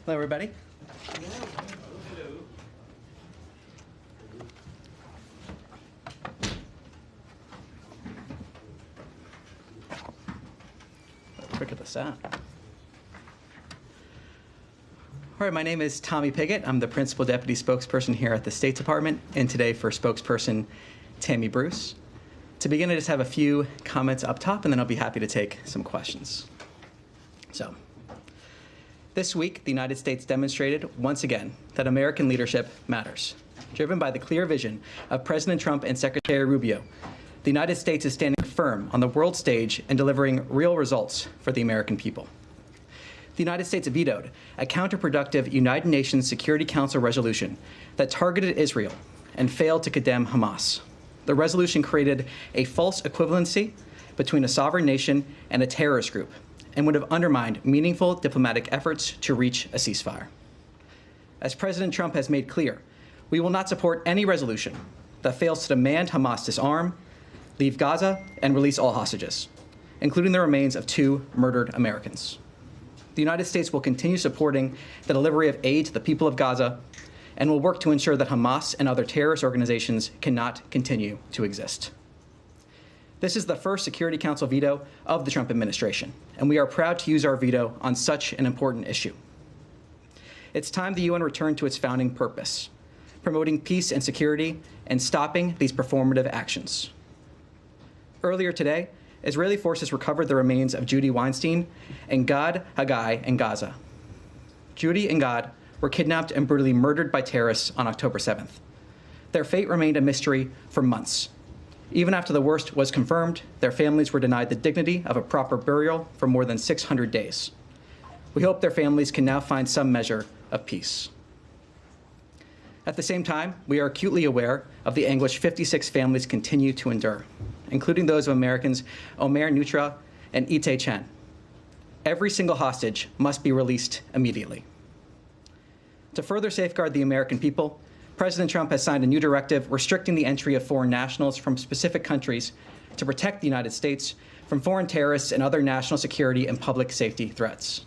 Hello, everybody. Look at the sound. All right, my name is Tommy Pigott. I'm the Principal Deputy Spokesperson here at the State Department, and today for Spokesperson Tammy Bruce. To begin, I just have a few comments up top, and then I'll be happy to take some questions. So, this week, the United States demonstrated once again that American leadership matters. Driven by the clear vision of President Trump and Secretary Rubio, the United States is standing firm on the world stage and delivering real results for the American people. The United States vetoed a counterproductive United Nations Security Council resolution that targeted Israel and failed to condemn Hamas. The resolution created a false equivalency between a sovereign nation and a terrorist group and would have undermined meaningful diplomatic efforts to reach a ceasefire. As President Trump has made clear, we will not support any resolution that fails to demand Hamas disarm, leave Gaza, and release all hostages, including the remains of 2 murdered Americans. The United States will continue supporting the delivery of aid to the people of Gaza and will work to ensure that Hamas and other terrorist organizations cannot continue to exist. This is the first Security Council veto of the Trump administration, and we are proud to use our veto on such an important issue. It's time the UN returned to its founding purpose, promoting peace and security and stopping these performative actions. Earlier today, Israeli forces recovered the remains of Judy Weinstein and Gad Haggai in Gaza. Judy and Gad were kidnapped and brutally murdered by terrorists on October 7th. Their fate remained a mystery for months. Even after the worst was confirmed, their families were denied the dignity of a proper burial for more than 600 days. We hope their families can now find some measure of peace. At the same time, we are acutely aware of the anguish 56 families continue to endure, including those of Americans Omer Nutra and Ite Chen. Every single hostage must be released immediately. To further safeguard the American people, President Trump has signed a new directive restricting the entry of foreign nationals from specific countries to protect the United States from foreign terrorists and other national security and public safety threats.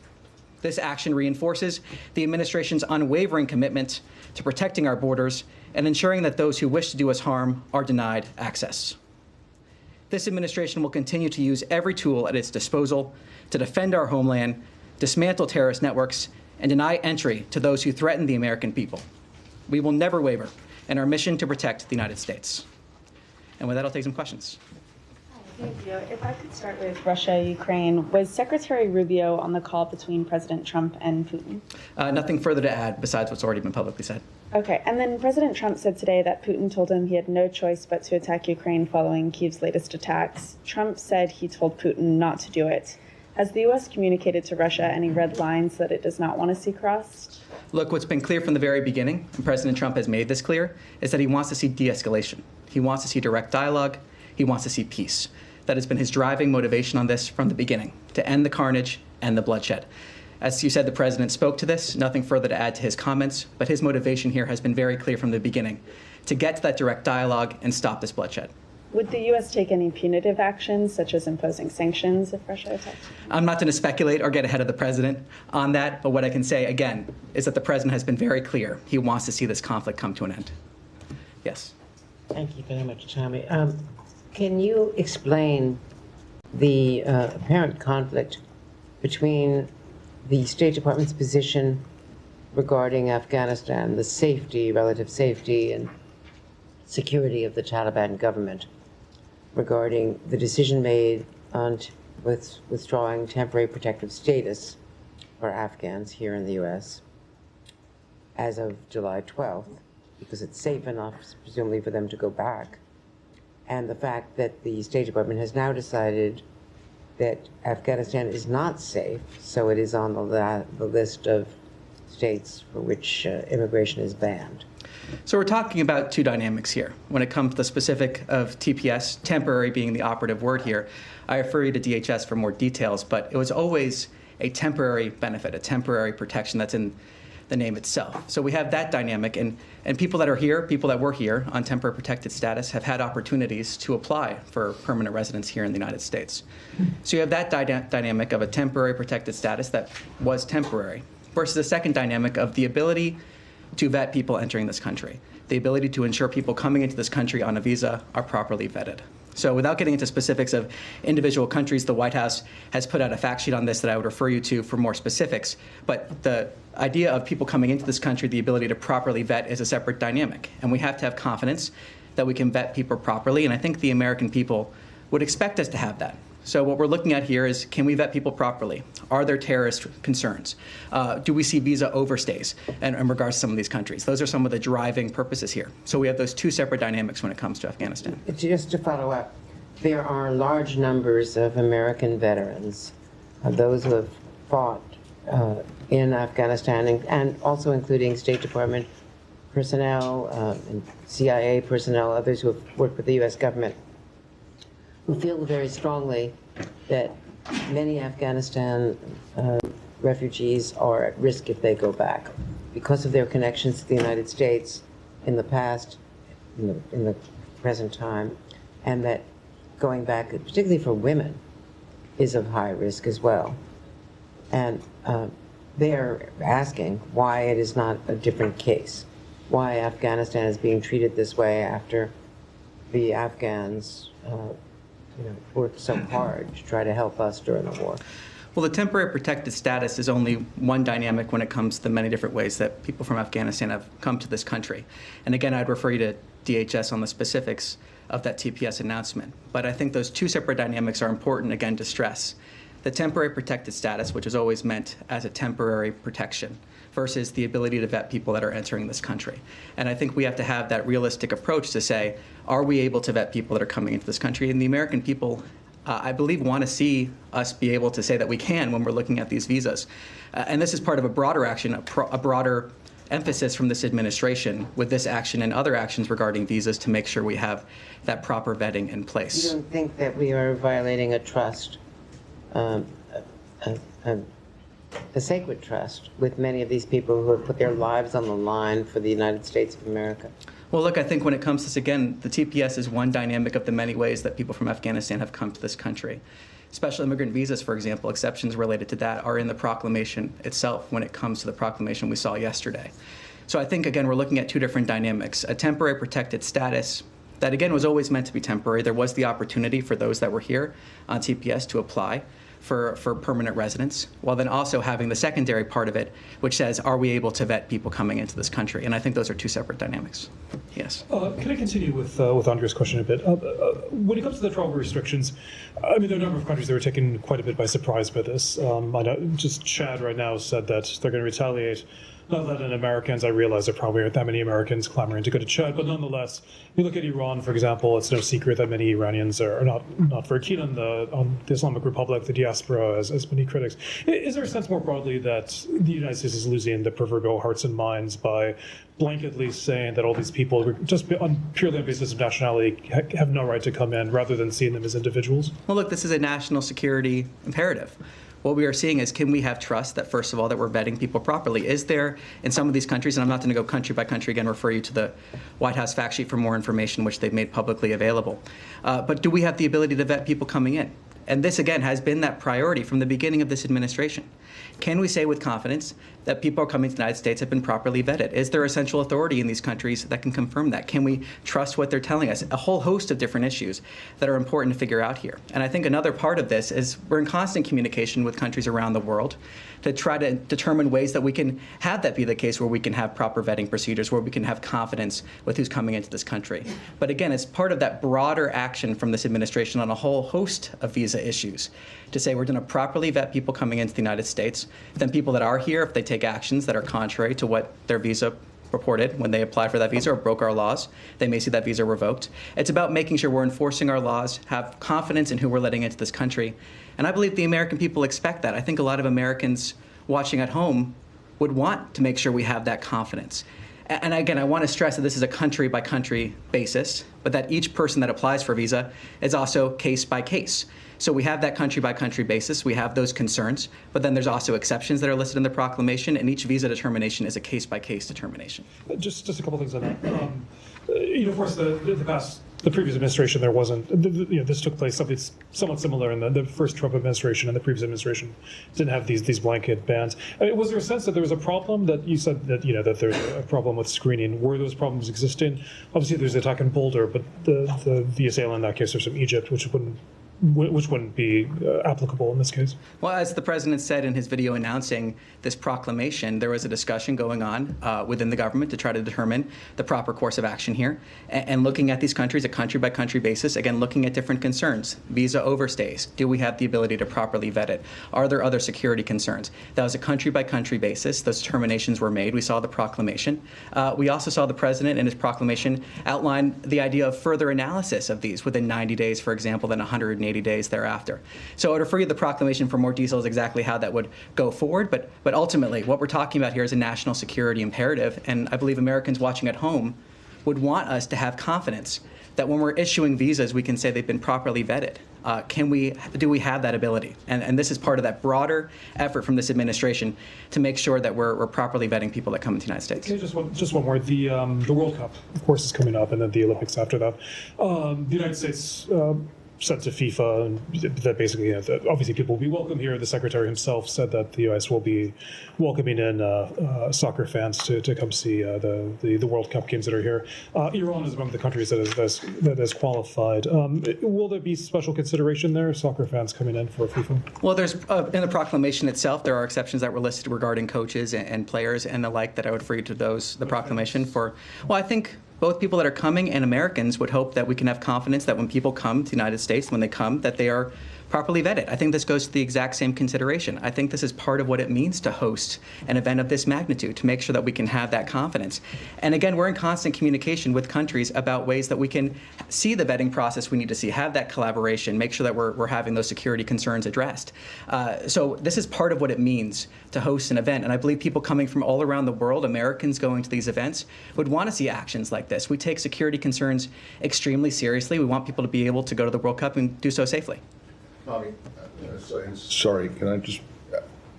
This action reinforces the administration's unwavering commitment to protecting our borders and ensuring that those who wish to do us harm are denied access. This administration will continue to use every tool at its disposal to defend our homeland, dismantle terrorist networks, and deny entry to those who threaten the American people. We will never waver in our mission to protect the United States. And with that, I'll take some questions. Thank you. If I could start with Russia, Ukraine, was Secretary Rubio on the call between President Trump and Putin? Nothing further to add besides what's already been publicly said. Okay, and then President Trump said today that Putin told him he had no choice but to attack Ukraine following Kyiv's latest attacks. Trump said he told Putin not to do it. Has the U.S. communicated to Russia any red lines that it does not want to see crossed? Look, what's been clear from the very beginning, and President Trump has made this clear, is that he wants to see de-escalation. He wants to see direct dialogue. He wants to see peace. That has been his driving motivation on this from the beginning, to end the carnage and the bloodshed. As you said, the president spoke to this, nothing further to add to his comments, but his motivation here has been very clear from the beginning, to get to that direct dialogue and stop this bloodshed. Would the U.S. take any punitive actions, such as imposing sanctions if Russia attacks? I'm not going to speculate or get ahead of the president on that, but what I can say, again, is that the president has been very clear. He wants to see this conflict come to an end. Yes. Thank you very much, Tommy. Can you explain the apparent conflict between the State Department's position regarding Afghanistan, the safety, relative safety and security of the Taliban government, regarding the decision made on withdrawing temporary protective status for Afghans here in the U.S. as of July 12th, because it's safe enough, presumably, for them to go back, and the fact that the State Department has now decided that Afghanistan is not safe, so it is on the list of states for which immigration is banned. So we're talking about two dynamics here. When it comes to the specific of TPS, temporary being the operative word here, I refer you to DHS for more details, but it was always a temporary benefit, a temporary protection that's in the name itself. So we have that dynamic, and people that are here, people that were here on temporary protected status have had opportunities to apply for permanent residence here in the United States. So you have that dynamic of a temporary protected status that was temporary. versus the second dynamic of the ability to vet people entering this country, the ability to ensure people coming into this country on a visa are properly vetted. So without getting into specifics of individual countries, the White House has put out a fact sheet on this that I would refer you to for more specifics. But the idea of people coming into this country, the ability to properly vet is a separate dynamic. And we have to have confidence that we can vet people properly. And I think the American people would expect us to have that. So what we're looking at here is, can we vet people properly? Are there terrorist concerns? Do we see visa overstays in regards to some of these countries? Those are some of the driving purposes here. So we have those two separate dynamics when it comes to Afghanistan. Just to follow up, there are large numbers of American veterans, those who have fought in Afghanistan, and also including State Department personnel, and CIA personnel, others who have worked with the U.S. government, who feel very strongly that many Afghanistan refugees are at risk if they go back because of their connections to the United States in the past, in the present time, and that going back, particularly for women, is of high risk as well. And they're asking why it is not a different case, why Afghanistan is being treated this way after the Afghans worked so hard to try to help us during the war. Well, the temporary protected status is only one dynamic when it comes to the many different ways that people from Afghanistan have come to this country. And again, I'd refer you to DHS on the specifics of that TPS announcement. But I think those two separate dynamics are important, again, to stress. The temporary protected status, which is always meant as a temporary protection, versus the ability to vet people that are entering this country. And I think we have to have that realistic approach to say, are we able to vet people that are coming into this country? And the American people, I believe, want to see us be able to say that we can when we're looking at these visas. And this is part of a broader action, a broader emphasis from this administration with this action and other actions regarding visas to make sure we have that proper vetting in place. You don't think that we are violating a trust, a sacred trust with many of these people who have put their lives on the line for the United States of America? Well, look, I think when it comes to this, again, the TPS is one dynamic of the many ways that people from Afghanistan have come to this country. Special immigrant visas, for example, exceptions related to that are in the proclamation itself when it comes to the proclamation we saw yesterday. So I think, again, we're looking at two different dynamics. A temporary protected status that, again, was always meant to be temporary. There was the opportunity for those that were here on TPS to apply for permanent residence, while then also having the secondary part of it, which says, are we able to vet people coming into this country? And I think those are two separate dynamics. Yes. Can I continue with Andrea's question a bit? When it comes to the travel restrictions, I mean, there are a number of countries that were taken quite a bit by surprise by this. I know just Chad right now said that they're going to retaliate. Not letting Americans, I realize there probably aren't that many Americans clamoring to go to Chad, but nonetheless, you look at Iran, for example, it's no secret that many Iranians are not very keen on the Islamic Republic, the diaspora, as many critics. Is there a sense more broadly that the United States is losing the proverbial hearts and minds by blanketly saying that all these people, just purely on the basis of nationality, have no right to come in, rather than seeing them as individuals? Well, look, this is a national security imperative. What we are seeing is, can we have trust that, first of all, that we're vetting people properly? Is there, in some of these countries, and I'm not going to go country by country, again, refer you to the White House fact sheet for more information, which they've made publicly available. But do we have the ability to vet people coming in? And this, again, has been that priority from the beginning of this administration. Can we say with confidence that people coming to the United States have been properly vetted? Is there essential authority in these countries that can confirm that? Can we trust what they're telling us? A whole host of different issues that are important to figure out here. And I think another part of this is we're in constant communication with countries around the world to try to determine ways that we can have that be the case, where we can have proper vetting procedures, where we can have confidence with who's coming into this country. But again, it's part of that broader action from this administration on a whole host of visa issues to say we're going to properly vet people coming into the United States. Then people that are here, if they take actions that are contrary to what their visa reported when they applied for that visa or broke our laws, they may see that visa revoked. It's about making sure we're enforcing our laws, have confidence in who we're letting into this country. And I believe the American people expect that. I think a lot of Americans watching at home would want to make sure we have that confidence. And again, I want to stress that this is a country by country basis, but that each person that applies for a visa is also case by case. So we have that country by country basis. We have those concerns, but then there's also exceptions that are listed in the proclamation, and each visa determination is a case by case determination. Just a couple things on that. Of course, the past the previous administration, there wasn't, this took place, something somewhat similar in the first Trump administration, and the previous administration didn't have these blanket bans. I mean, was there a sense that there was a problem that you said that, that there's a problem with screening? Were those problems existing? Obviously, there's the attack in Boulder, but the visa in that case are from Egypt, which wouldn't be applicable in this case. Well, as the president said in his video announcing this proclamation, there was a discussion going on within the government to try to determine the proper course of action here, and looking at these countries a country-by-country basis, again, looking at different concerns. Visa overstays. Do we have the ability to properly vet it? Are there other security concerns? That was a country-by-country basis. Those determinations were made. We saw the proclamation. We also saw the president in his proclamation outline the idea of further analysis of these within 90 days, for example, than 180 days thereafter. So I would refer you to the proclamation for more details exactly how that would go forward, but ultimately what we're talking about here is a national security imperative, and I believe Americans watching at home would want us to have confidence that when we're issuing visas, we can say they've been properly vetted. Do we have that ability? And this is part of that broader effort from this administration to make sure that we're properly vetting people that come into the United States. Okay, just one more. The World Cup, of course, is coming up, and then the Olympics after that. The United States said to FIFA that basically, that obviously people will be welcome here. The secretary himself said that the U.S. will be welcoming in soccer fans to come see the World Cup games that are here. Iran is among the countries that has qualified. Will there be special consideration there, soccer fans coming in for FIFA? Well, there's in the proclamation itself, there are exceptions that were listed regarding coaches and players and the like that I would refer you to the proclamation for. Well, I think both people that are coming and Americans would hope that we can have confidence that when people come to the United States, when they come, that they are properly vetted. I think this goes to the exact same consideration. I think this is part of what it means to host an event of this magnitude, to make sure that we can have that confidence. And again, we're in constant communication with countries about ways that we can see the vetting process we need to see, have that collaboration, make sure that we're having those security concerns addressed. So this is part of what it means to host an event. And I believe people coming from all around the world, Americans going to these events, would want to see actions like this. We take security concerns extremely seriously. We want people to be able to go to the World Cup and do so safely. Tommy, sorry, can I just,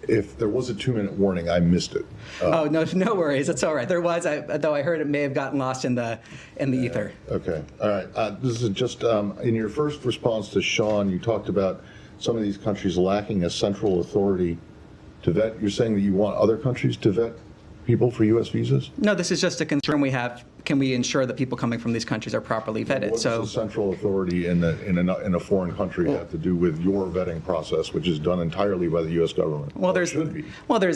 if there was a 2-minute warning, I missed it. Oh, no worries. It's all right. There was, though I heard it may have gotten lost in the ether. Okay, all right. This is just, in your first response to Sean, you talked about some of these countries lacking a central authority to vet. You're saying that you want other countries to vet people for U.S. visas? No, this is just a concern we have. Can we ensure that people coming from these countries are properly vetted? What does the central authority in a foreign country have to do with your vetting process, which is done entirely by the U.S. government? Well, there's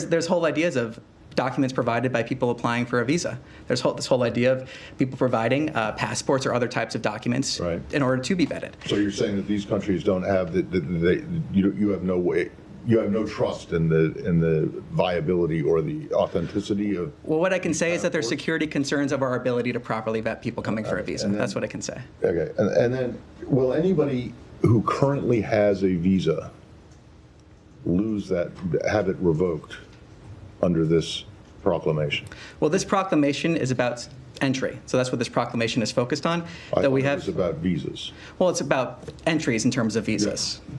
there's whole ideas of documents provided by people applying for a visa. There's this whole idea of people providing passports or other types of documents in order to be vetted. So you're saying that these countries don't have you have no way. You have no trust in the viability or the authenticity of. Well, what I can say is that there's security concerns of our ability to properly vet people coming for a visa. That's what I can say. Okay, and then will anybody who currently has a visa have it revoked under this proclamation? Well, this proclamation is about entry. So that's what this proclamation is focused on. I thought it was about visas. Well, it's about entries in terms of visas. Yeah.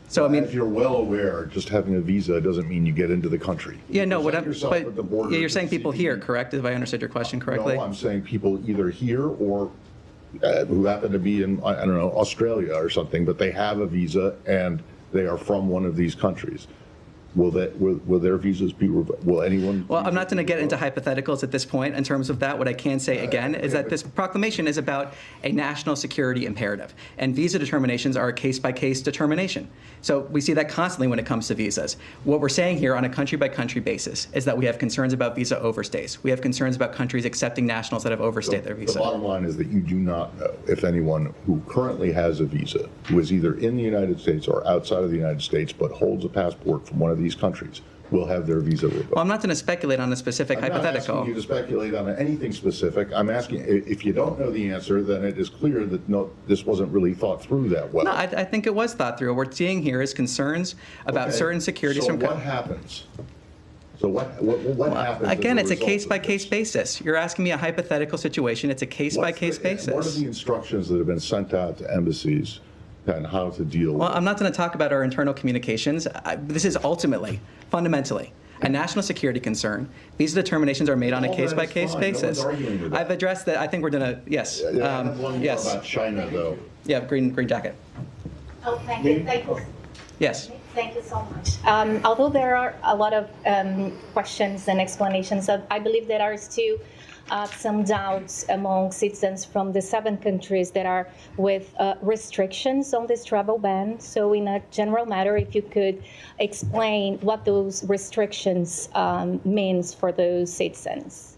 So, I mean, as you're well aware, just having a visa doesn't mean you get into the country. Yeah, no, you're saying people here, correct? If I understood your question correctly? No, I'm saying people either here or who happen to be in, I don't know, Australia or something, but they have a visa and they are from one of these countries. Will their visas be revoked? Will anyone? Well, I'm not going to get into hypotheticals at this point in terms of that. What I can say again is that this proclamation is about a national security imperative, and visa determinations are a case-by-case determination. So we see that constantly when it comes to visas. What we're saying here on a country-by-country basis is that we have concerns about visa overstays. We have concerns about countries accepting nationals that have overstayed their visa. The bottom line is that you do not know if anyone who currently has a visa, who is either in the United States or outside of the United States, but holds a passport from one of these countries, will have their visa revoked. Well, I'm not going to speculate on a specific hypothetical. I'm not asking you to speculate on anything specific. I'm asking, if you don't know the answer, then it is clear that no, this wasn't really thought through that well. No, I think it was thought through. What we're seeing here is concerns about certain securities from. So what happens? So what happens? Again, it's a case-by-case basis. You're asking me a hypothetical situation. It's a case-by-case basis. What are the instructions that have been sent out to embassies and how to deal with it? Well, I'm not going to talk about our internal communications. This is ultimately, fundamentally, a national security concern. These determinations are made on a All that is case-by-case fine. No basis. one's arguing with that. I've addressed that. I think we're gonna, yes. I have one more Yes. about China, though. Yeah, green jacket. Oh, thank you. Thank you. Yes. Thank you so much. Although there are a lot of questions and explanations, I believe there are still some doubts among citizens from the 7 countries that are with restrictions on this travel ban. So in a general matter, if you could explain what those restrictions means for those citizens.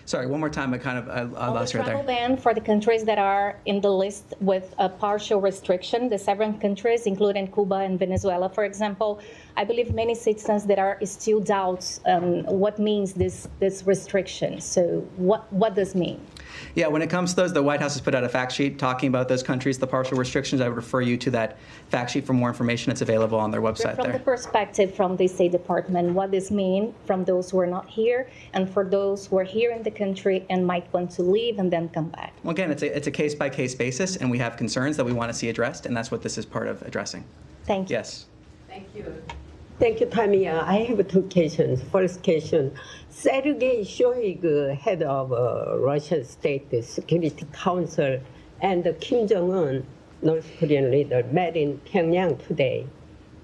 Sorry, one more time. I On the lost you right travel there. ban for the countries that are in the list with a partial restriction, the 7 countries, including Cuba and Venezuela, for example, I believe many citizens that are still doubts what means this restriction. So what does mean? Yeah, when it comes to those, the White House has put out a fact sheet talking about those countries, the partial restrictions. I would refer you to that fact sheet for more information. It's available on their website From the there. perspective from the State Department, what does mean from those who are not here and for those who are here in the country and might want to leave and then come back? Well, again, it's a case-by-case basis, and we have concerns that we want to see addressed, and that's what this is part of addressing. Thank you. Yes. Thank you, Tanya. I have 2 questions. First question, Sergei Shoigu, head of Russian State Security Council, and Kim Jong-un, North Korean leader, met in Pyongyang today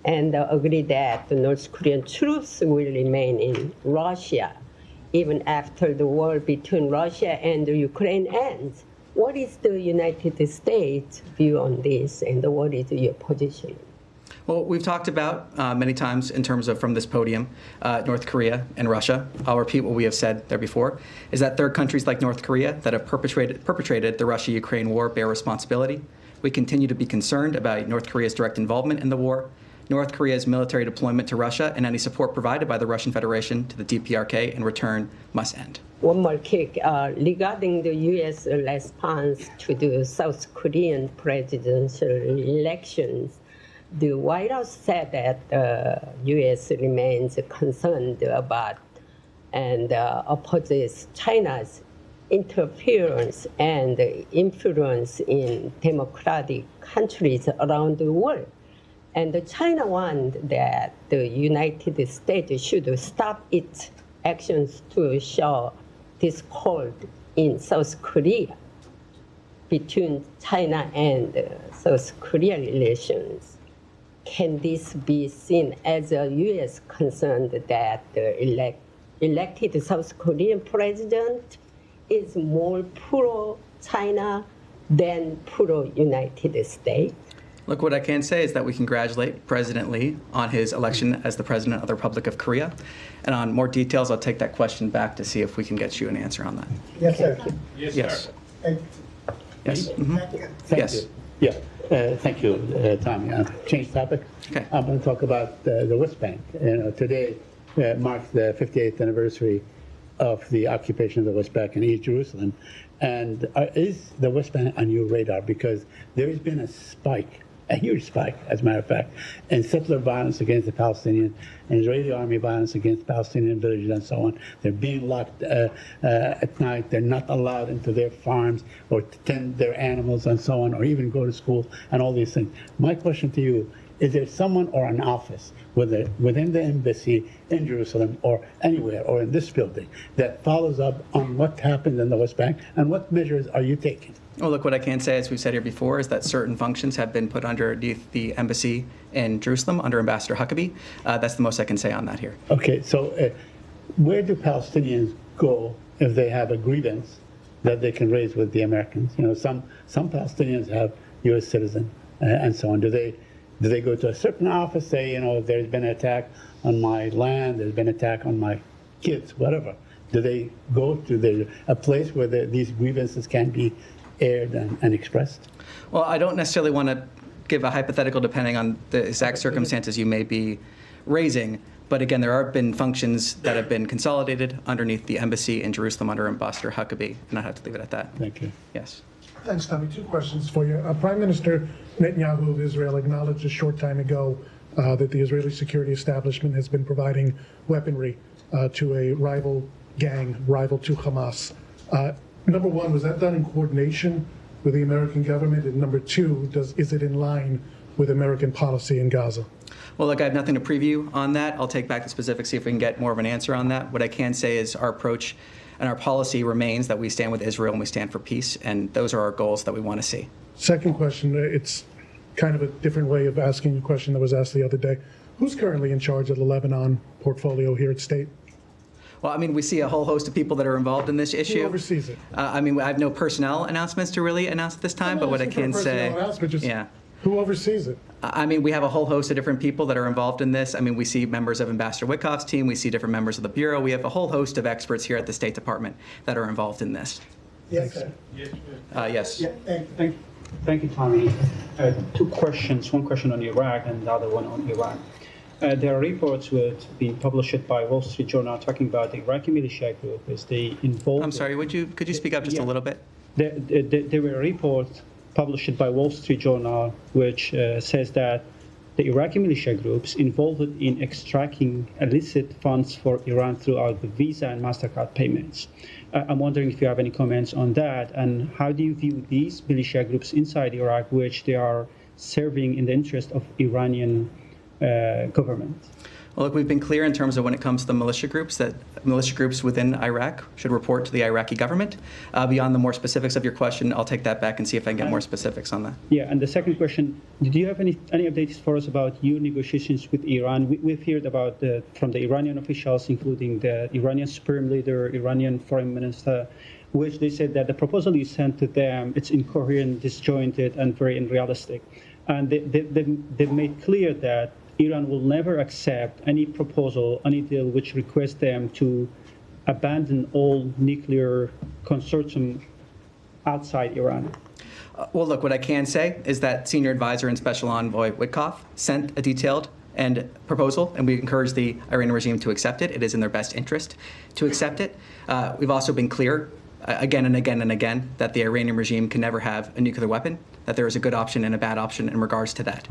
and agreed that the North Korean troops will remain in Russia even after the war between Russia and Ukraine ends. What is the United States' view on this, and what is your position? Well, we've talked about many times in terms of from this podium, North Korea and Russia. I'll repeat what we have said there before, is that third countries like North Korea that have perpetrated the Russia-Ukraine war bear responsibility. We continue to be concerned about North Korea's direct involvement in the war, North Korea's military deployment to Russia, and any support provided by the Russian Federation to the DPRK in return must end. One more kick regarding the U.S. response to the South Korean presidential elections. The White House said that the U.S. remains concerned about and opposes China's interference and influence in democratic countries around the world. And China wants that the United States should stop its actions to show discord in South Korea between China and South Korea relations. Can this be seen as a U.S. concern that the elected South Korean president is more pro-China than pro-United States? Look, what I can say is that we congratulate President Lee on his election as the President of the Republic of Korea. And on more details, I'll take that question back to see if we can get you an answer on that. Yes, sir. Yes. Yes. Yes. Mhm. Thank Yes. you. Yeah, thank you, Tommy. Change topic. Okay. I'm going to talk about the West Bank. Today marks the 58th anniversary of the occupation of the West Bank and East Jerusalem. And is the West Bank on your radar? Because there has been a spike, a huge spike, as a matter of fact, in settler violence against the Palestinians, and Israeli army violence against Palestinian villages and so on. They're being locked at night. They're not allowed into their farms or to tend their animals and so on, or even go to school and all these things. My question to you, is there someone or an office within the embassy in Jerusalem or anywhere or in this building that follows up on what happened in the West Bank, and what measures are you taking? Well, look, what I can say, as we've said here before, is that certain functions have been put underneath the embassy in Jerusalem under Ambassador Huckabee. That's the most I can say on that here. Okay, so where do Palestinians go if they have a grievance that they can raise with the Americans? You know, some Palestinians have U.S. citizen and so on. Do they go to a certain office, say, you know, there's been an attack on my land, there's been an attack on my kids, whatever? Do they go to a place where these grievances can be aired and expressed? Well, I don't necessarily want to give a hypothetical depending on the exact circumstances you may be raising. But again, there have been functions that have been consolidated underneath the embassy in Jerusalem under Ambassador Huckabee, and I have to leave it at that. Thank you. Yes. Thanks, Tommy. 2 questions for you. Prime Minister Netanyahu of Israel acknowledged a short time ago that the Israeli security establishment has been providing weaponry to a rival gang, rival to Hamas. Number 1, was that done in coordination with the American government? And number 2, is it in line with American policy in Gaza? Well, look, I have nothing to preview on that. I'll take back the specifics, see if we can get more of an answer on that. What I can say is our approach and our policy remains that we stand with Israel and we stand for peace, and those are our goals that we want to see. Second question, it's kind of a different way of asking a question that was asked the other day. Who's currently in charge of the Lebanon portfolio here at State? Well, I mean, we see a whole host of people that are involved in this issue. Who oversees it? I mean, I have no personnel announcements to really announce at this time, but what I can say, yeah. Who oversees it? I mean, we have a whole host of different people that are involved in this. I mean, we see members of Ambassador Witkoff's team. We see different members of the Bureau. We have a whole host of experts here at the State Department that are involved in this. Yes, sir. Yes. Yeah, Thank you, Tommy. Two questions, one question on Iraq and the other one on Iran. There are reports being published by Wall Street Journal talking about the Iraqi militia group. Is they involved? I'm sorry, could you speak up just a little bit? There were reports published by Wall Street Journal which says that the Iraqi militia groups involved in extracting illicit funds for Iran throughout the Visa and MasterCard payments. I'm wondering if you have any comments on that, and how do you view these militia groups inside Iraq, which they are serving in the interest of Iranian government? Well, look, we've been clear in terms of when it comes to the militia groups that militia groups within Iraq should report to the Iraqi government. Beyond the more specifics of your question, I'll take that back and see if I can get more specifics on that. Yeah, and the second question, do you have any updates for us about your negotiations with Iran? We've heard about from the Iranian officials, including the Iranian Supreme Leader, Iranian Foreign Minister, which they said that the proposal you sent to them, it's incoherent, disjointed, and very unrealistic. And they've made clear that Iran will never accept any proposal, any deal which requests them to abandon all nuclear consortium outside Iran. Well, look, what I can say is that Senior Advisor and Special Envoy Witkoff sent a detailed proposal, and we encourage the Iranian regime to accept it. It is in their best interest to accept it. We've also been clear again and again and again that the Iranian regime can never have a nuclear weapon, that there is a good option and a bad option in regards to that.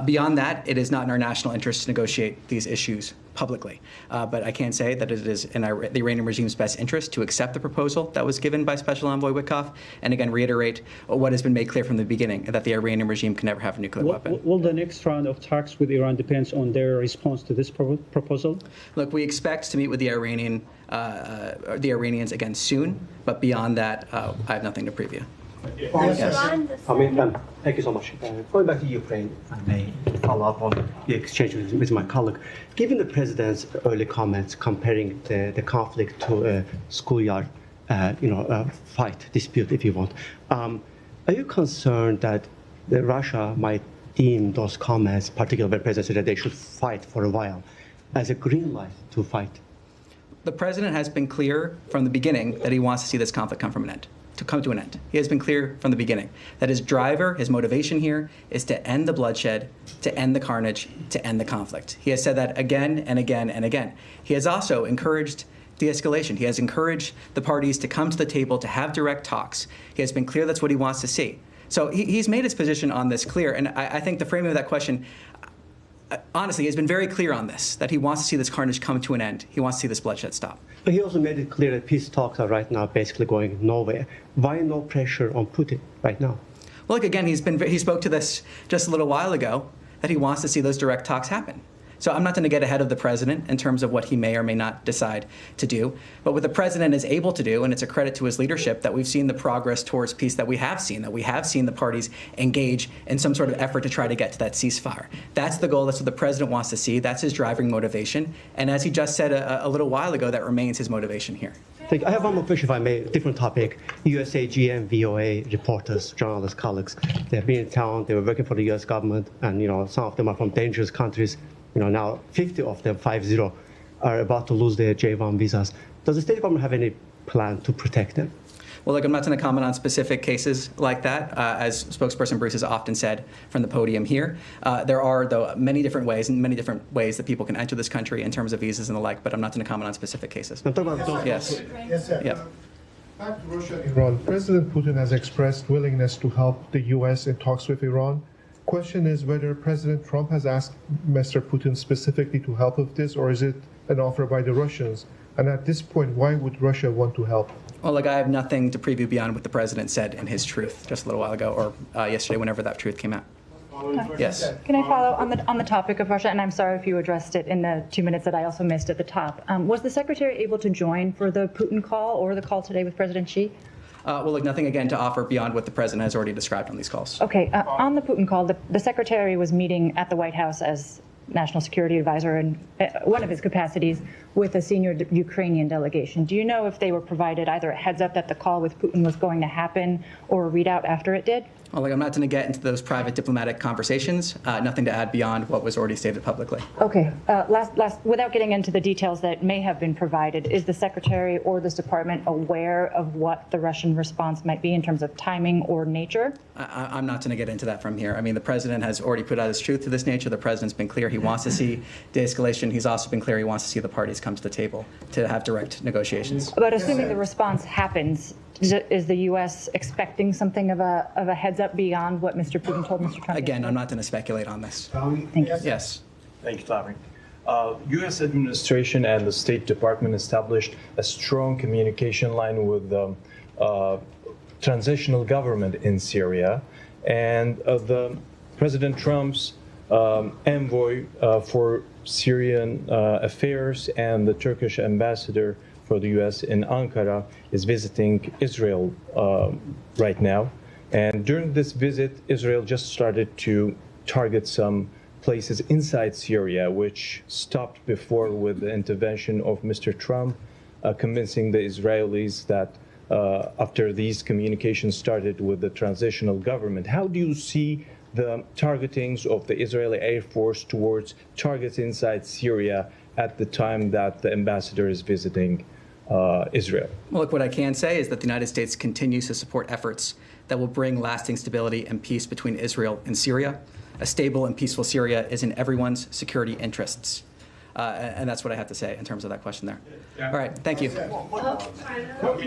Beyond that, it is not in our national interest to negotiate these issues publicly. But I can say that it is in the Iranian regime's best interest to accept the proposal that was given by Special Envoy Witkoff, and again reiterate what has been made clear from the beginning, that the Iranian regime can never have a nuclear weapon. Will the next round of talks with Iran depends on their response to this proposal? Look, we expect to meet with the Iranians again soon, but beyond that, I have nothing to preview. Thank you so much. Going back to Ukraine, if I may follow up on the exchange with my colleague. Given the president's early comments comparing the conflict to a schoolyard, fight, dispute, if you want, are you concerned that Russia might deem those comments, particularly when the president said that they should fight for a while, as a green light to fight? The president has been clear from the beginning that he wants to see this conflict come to an end. He has been clear from the beginning that his driver, his motivation here is to end the bloodshed, to end the carnage, to end the conflict. He has said that again and again and again. He has also encouraged de-escalation. He has encouraged the parties to come to the table to have direct talks. He has been clear that's what he wants to see. So he's made his position on this clear, and I think the framing of that question, honestly, has been very clear on this, that he wants to see this carnage come to an end. He wants to see this bloodshed stop. But he also made it clear that peace talks are right now basically going nowhere. Why no pressure on Putin right now? Well, look, again, he spoke to this just a little while ago, that he wants to see those direct talks happen. So I'm not going to get ahead of the president in terms of what he may or may not decide to do. But what the president is able to do, and it's a credit to his leadership, that we've seen the progress towards peace that we have seen the parties engage in some sort of effort to try to get to that ceasefire. That's the goal. That's what the president wants to see. That's his driving motivation. And as he just said a little while ago, that remains his motivation here. Thank you. I have one more question, if I may, different topic. USA, GM, VOA reporters, journalists, colleagues, they've been in town, they were working for the US government, and some of them are from dangerous countries. Now 50 of them, 50, are about to lose their J-1 visas. Does the State Department have any plan to protect them? Well, look, I'm not going to comment on specific cases like that. As spokesperson Bruce has often said from the podium here, there are, though, many different ways that people can enter this country in terms of visas and the like, but I'm not going to comment on specific cases. Yes. Yes, sir. Yeah. Back to Russia and Iran. President Putin has expressed willingness to help the U.S. in talks with Iran. Question is whether President Trump has asked Mr. Putin specifically to help with this, or is it an offer by the Russians? And at this point, why would Russia want to help? Well, look, I have nothing to preview beyond what the president said in his truth just a little while ago, or yesterday, whenever that truth came out. Yes. Can I follow on the topic of Russia? And I'm sorry if you addressed it in the 2 minutes that I also missed at the top. Was the secretary able to join for the Putin call or the call today with President Xi? Well, look, nothing again to offer beyond what the president has already described on these calls. Okay. On the Putin call, the secretary was meeting at the White House as national security advisor in one of his capacities with a senior Ukrainian delegation. Do you know if they were provided either a heads up that the call with Putin was going to happen or a readout after it did? Well, I'm not going to get into those private diplomatic conversations. Nothing to add beyond what was already stated publicly. Okay. Without getting into the details that may have been provided, is the secretary or this department aware of what the Russian response might be in terms of timing or nature? I'm not going to get into that from here. I mean, the president has already put out his truth to this nature. The president's been clear he wants to see de-escalation. He's also been clear he wants to see the parties come to the table to have direct negotiations. But assuming the response happens, is the U.S. expecting something of a heads up beyond what Mr. Putin told Mr. Trump? Again, I'm not going to speculate on this. Thank you. Yes. Thank you, Tommy. U.S. administration and the State Department established a strong communication line with the transitional government in Syria, and the President Trump's envoy for Syrian affairs and the Turkish ambassador for the U.S. in Ankara is visiting Israel right now. And during this visit, Israel just started to target some places inside Syria, which stopped before with the intervention of Mr. Trump, convincing the Israelis that after these communications started with the transitional government. How do you see the targetings of the Israeli Air Force towards targets inside Syria at the time that the ambassador is visiting Israel? Well, look, what I can say is that the United States continues to support efforts that will bring lasting stability and peace between Israel and Syria. A stable and peaceful Syria is in everyone's security interests. And that's what I have to say in terms of that question there. All right, thank you. Can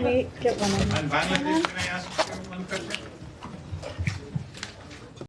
we get one? And Bangladesh, can I ask you one question?